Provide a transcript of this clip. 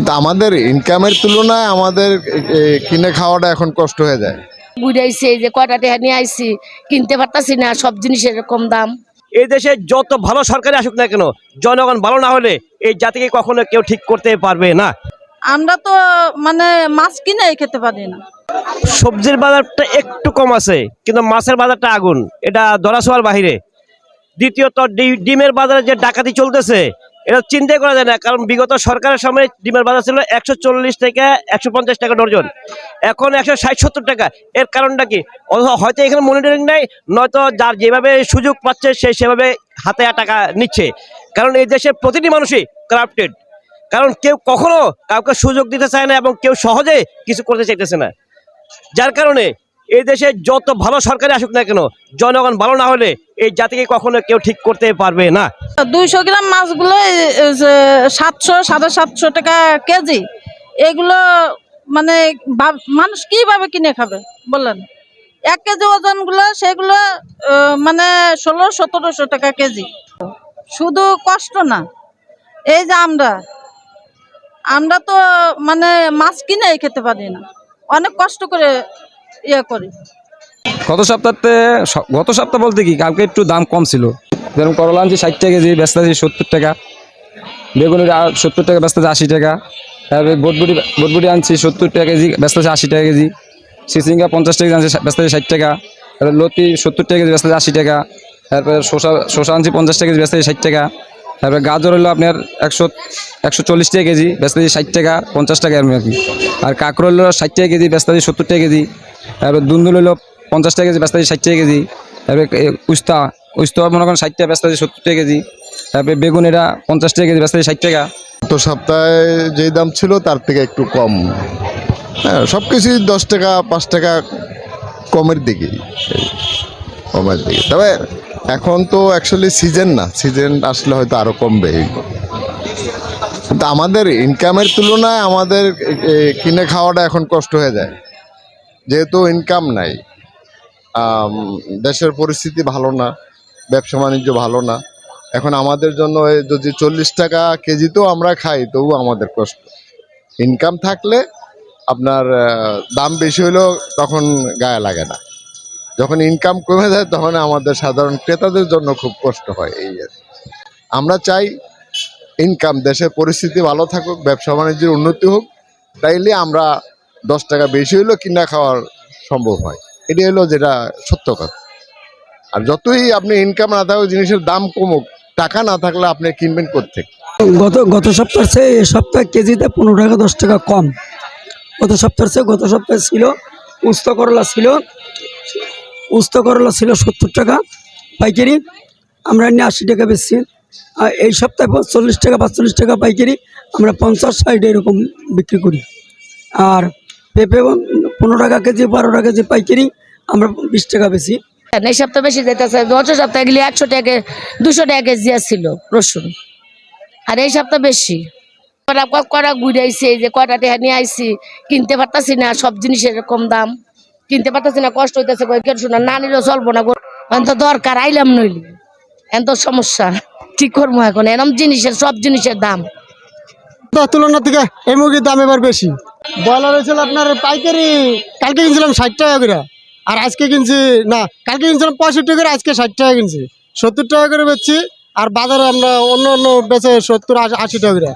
কিন্তু আমাদের ইনকামের তুলনায় আমাদের কিনে খাওয়াটা এখন কষ্ট হয়ে যায়। বুঝাইছে যে কয়টা টাকা নিয়ে আইছি, কিনতে পারতাছি না, সব জিনিসের এরকম দাম। এই দেশে যত ভালো সরকারি আসুক না কেন, জনগণ ভালো না হলে এই জাতিকে কখনো কেউ ঠিক করতে পারবে না। আমরা তো মানে মাছ কিনে খেতে পারি না। সবজির বাজারটা একটু কম আছে, কিন্তু মাছের বাজারটা আগুন, এটা ধরাছোঁয়ার বাহিরে। দ্বিতীয়ত ডিমের বাজারে যে ডাকাতি চলতেছে, এটা চিন্তাই করা যায় না। কারণ বিগত সরকারের সময় ডিমের বাজার ছিল 140 থেকে 150 টাকা ডর্জন, এখন 160-70 টাকা। এর কারণটা কি? হয়তো এখানে মনিটরিং নাই, নয়তো যার যেভাবে সুযোগ পাচ্ছে সে সেভাবে হাতে টাকা নিচ্ছে। কারণ এই দেশের প্রতিটি মানুষই কারাপ্টেড। কারণ কেউ কখনো কাউকে সুযোগ দিতে চায় না এবং কেউ সহজে কিছু করতে চাইতেছে না। যার কারণে এই দেশে যত ভালো সরকারি আসুক না কেন, জনগণ ভালো না হলে এই জাতিকে কখনো কেউ ঠিক করতে পারবে না। 200 গ্রাম মাছগুলো 700-750 টাকা কেজি। এগুলো মানে মানুষ কিভাবে কিনে খাবে বলেন? 1 কেজি ওজনগুলো সেগুলো মানে 1600-1700 টাকা কেজি। শুধু কষ্ট না, এই যে আমরা তো মানে মাছ কিনে খেতে পারি না, অনেক কষ্ট করে করি। গত সপ্তাহ বলতে কি কালকে একটু দাম কম ছিল। যেরকম করলা আনছি 60 টাকা কেজি, বেচতে আছি 70 টাকা। বেগুনের 70 টাকা, বেচতে আছে 80 টাকা। তারপরে বটবুটি আনছি 70 টাকা কেজি, বেচতে আছে 80 টাকা কেজি। চিচিঙ্গা 50 টাকা আনছি, বেচতে আছে 60 টাকা। তারপরে লতি 70 টাকা কেজি, বেচতে আছে 80 টাকা। তারপরে শসা আনছি 50 টাকা কেজি, বেচতে আছে 60 টাকা। তারপরে গাজর হলো আপনার 140 টাকা কেজি, বেচতে আছে 60 টাকা 50 টাকা আর কি। আর কাঁকরোল হলো 60 টাকা কেজি, বেচতে আছে 70 টাকা কেজি। তারপরে দুন্দুল হলো 50 টাকা কেজি, বেচতে আছে 60 টাকা কেজি। তারপরে উস্তা মনে করেন 60 টাকা, বেচতে আছে 70 টাকা কেজি। তারপরে বেগুন এটা 50 টাকা কেজি, বেচতে আছে 60 টাকা। গত সপ্তাহে যেই দাম ছিল তার থেকে একটু কম। হ্যাঁ, সব কিছুই 10 টাকা 5 টাকা কমের দিকে। তবে এখন তো অ্যাকচুয়ালি সিজন না, সিজন আসলে হয়তো আরো কমবে। কিন্তু আমাদের ইনকামের তুলনায় আমাদের কিনে খাওয়াটা এখন কষ্ট হয়ে যায়, যেহেতু ইনকাম নাই। দেশের পরিস্থিতি ভালো না, ব্যবসা বাণিজ্য ভালো না। এখন আমাদের জন্য যদি 40 টাকা কেজিতেও আমরা খাই, তবু আমাদের কষ্ট। ইনকাম থাকলে আপনার দাম বেশি হলেও তখন গায়ে লাগে না। যখন ইনকাম কমে যায় তখন আমাদের সাধারণ ক্রেতাদের জন্য খুব কষ্ট হয়। আমরা চাই ইনকাম, দেশের পরিস্থিতি ভালো থাকুক, ব্যবসা বাণিজ্যের উন্নতি হোক, তাইলে আমরা 10 টাকা বেশি হলেও কিনা খাওয়ার সম্ভব হয়। এটি হলো যেটা সত্য কথা। আর যতই আপনি ইনকাম না থাকুক, জিনিসের দাম কমুক, টাকা না থাকলে আপনি কিনবেন কোত্থেকে? গত সপ্তাহের চেয়ে এই সপ্তাহে কেজিতে 15 টাকা 10 টাকা কম। গত সপ্তাহে ছিল উস্তা করলা ছিল 70 টাকা পাইকারি, আমরা এনে 80 টাকা বেচছি। আর এই সপ্তাহে 40 টাকা 45 টাকা পাইকারি, আমরা 50-60 এরকম বিক্রি করি। আর পেঁপে 15 টাকা কেজি 12 টাকা কেজি পাইকারি, আমরা 20 টাকা বেশি। এই সপ্তাহে বেশি যেতেছে, গত সপ্তাহে গেলে 100 টাকা 200 টাকা কেজি ছিল রসুন, আর এই সপ্তাহ বেশি। কটা ঘুরাইছে যে কয়টা টাকা নিয়ে আইছি, কিনতে পারতাছি না, সব জিনিসের এরকম দাম, কিনতে পারতাছি না, কষ্ট হইতেছে। শোনা না নিলেও চলবো না, তো দরকার আইলাম নইলি এত সমস্যা, কি করবো এখন? এরকম জিনিসের সব জিনিসের দাম। তুলনা থেকে এই মুরগির দাম এবার বেশি। ব্রয়লার হয়েছিল আপনার পাইকারি, কালকে কিনছিলাম 60 টাকা করে, আর আজকে কিনছি না, কালকে কিনছিলাম 65 করে, আজকে 60 টাকা কিনছি, 70 টাকা করে বেচছি। আর বাজারে আমরা অন্য বেচে 70-80 টাকা করে।